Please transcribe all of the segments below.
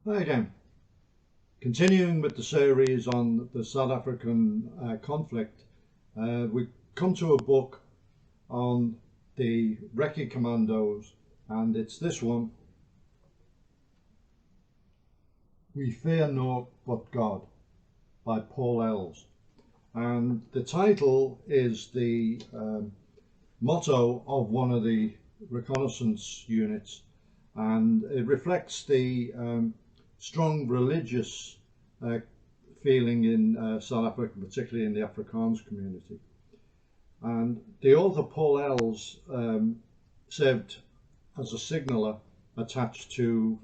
Hi again. Continuing with the series on the South African conflict, we come to a book on the Recce Commandos, and it's this one, We Fear Naught But God, by Paul Els. And the title is the motto of one of the reconnaissance units, and it reflects the strong religious feeling in South Africa, particularly in the Afrikaans community. And the author Paul Els served as a signaller attached to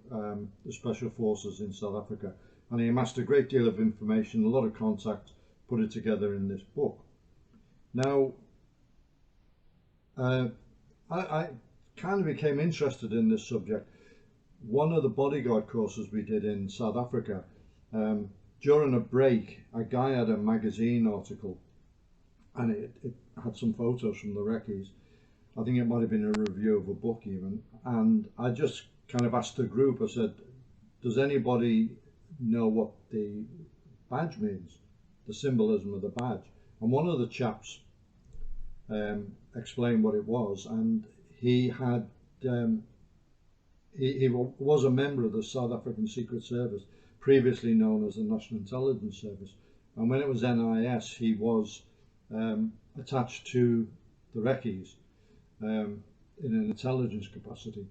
the Special Forces in South Africa, and he amassed a great deal of information, a lot of contact, put it together in this book. Now, I kind of became interested in this subject. One of the bodyguard courses we did in South Africa, during a break, a guy had a magazine article, and it had some photos from the recce's. I think it might have been a review of a book even, and I just kind of asked the group, I said, does anybody know what the badge means, the symbolism of the badge? And one of the chaps explained what it was, and he had he was a member of the South African Secret Service, previously known as the National Intelligence Service, and when it was NIS he was attached to the recce's in an intelligence capacity.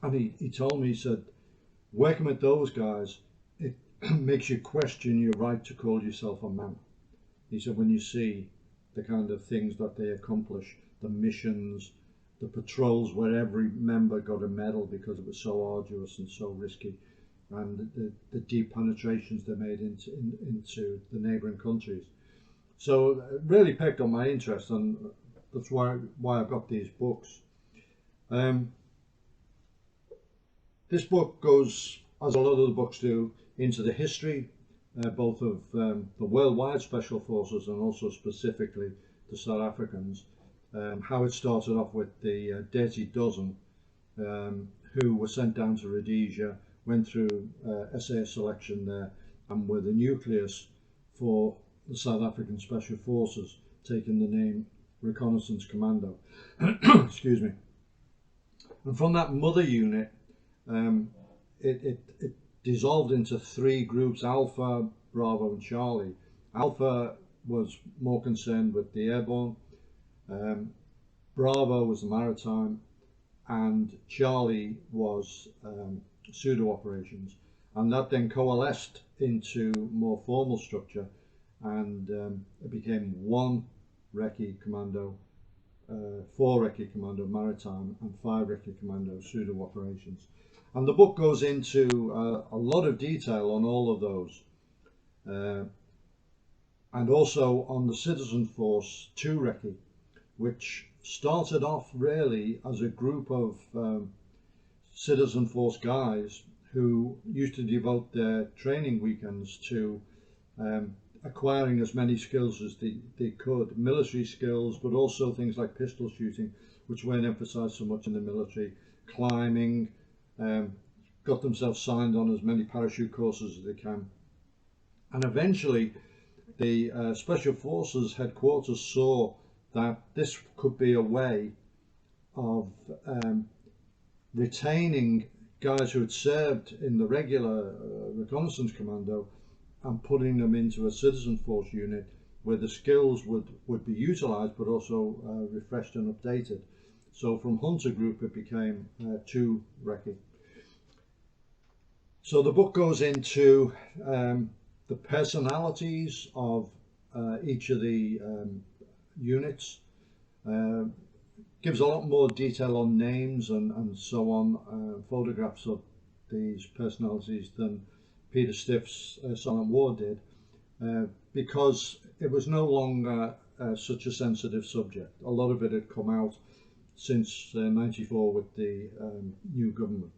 And he told me, he said, working with those guys, it makes you question your right to call yourself a man. He said, when you see the kind of things that they accomplish, the missions, the patrols where every member got a medal because it was so arduous and so risky, and the deep penetrations they made into the neighbouring countries. So it really picked up my interest, and that's why I got these books. This book goes, as a lot of the books do, into the history both of the worldwide Special Forces and also specifically the South Africans. How it started off with the Dirty Dozen, who were sent down to Rhodesia, went through SAS selection there, and were the nucleus for the South African Special Forces, taking the name Reconnaissance Commando. Excuse me. And from that mother unit, it dissolved into three groups: Alpha, Bravo and Charlie. Alpha was more concerned with the airborne, Bravo was the maritime, and Charlie was pseudo operations. And that then coalesced into more formal structure, and it became one Recce Commando, 4 Recce Commando maritime, and 5 Recce Commando pseudo operations. And the book goes into a lot of detail on all of those, and also on the Citizen Force 2 Recce, which started off really as a group of Citizen Force guys who used to devote their training weekends to acquiring as many skills as they could, military skills, but also things like pistol shooting, which weren't emphasized so much in the military, climbing, got themselves signed on as many parachute courses as they can. And eventually the Special Forces headquarters saw that this could be a way of retaining guys who had served in the regular reconnaissance commando and putting them into a citizen force unit where the skills would be utilized but also refreshed and updated. So from Hunter Group it became 2 Recce. So the book goes into the personalities of each of the units, gives a lot more detail on names and so on, photographs of these personalities than Peter Stiff's Silent War did, because it was no longer such a sensitive subject. A lot of it had come out since '94 with the new government.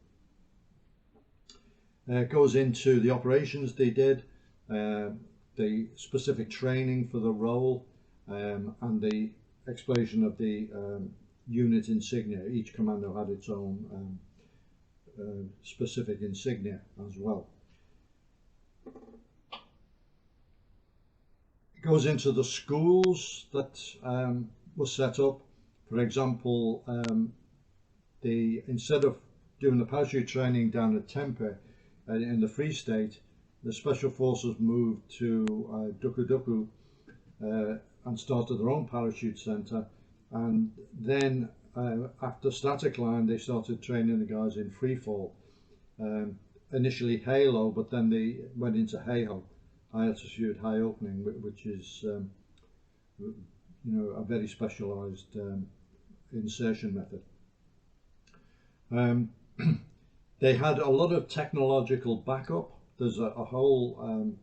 It goes into the operations they did, the specific training for the role, and the explanation of the unit insignia. Each commando had its own specific insignia as well. It goes into the schools that were set up. For example, instead of doing the parachute training down at Tempe in the Free State, the Special Forces moved to Duku Duku and started their own parachute centre, and then after static line they started training the guys in free fall. Initially Halo, but then they went into HAHO, high altitude, high opening, which is you know, a very specialised insertion method. They had a lot of technological backup. There's a whole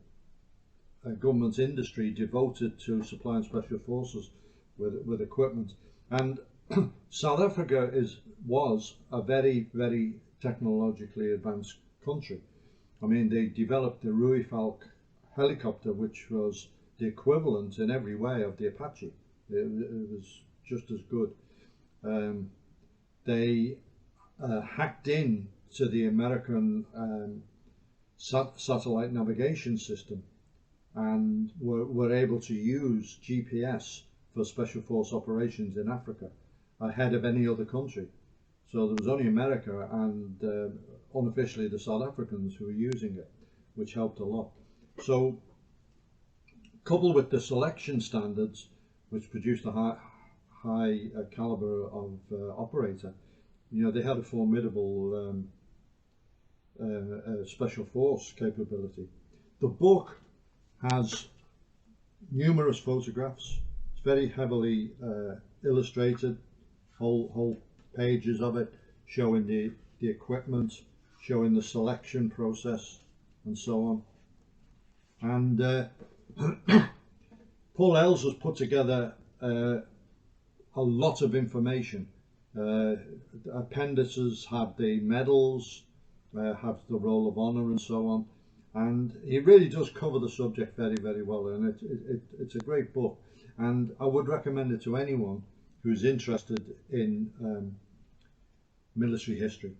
government industry devoted to supplying special forces with equipment, and South Africa was a very, very technologically advanced country. I mean, they developed the Ruifalk helicopter, which was the equivalent in every way of the Apache. It was just as good. They hacked in to the American satellite navigation system and were able to use GPS for special force operations in Africa ahead of any other country. So there was only America and unofficially the South Africans who were using it, which helped a lot. So coupled with the selection standards, which produced a high caliber of operator, you know, they had a formidable special force capability. The book has numerous photographs. It's very heavily illustrated, whole pages of it showing the equipment, showing the selection process and so on. And Paul Els has put together a lot of information. Appendices have the medals, have the Roll of Honour and so on, and he really does cover the subject very, very well, and it's a great book, and I would recommend it to anyone who's interested in military history.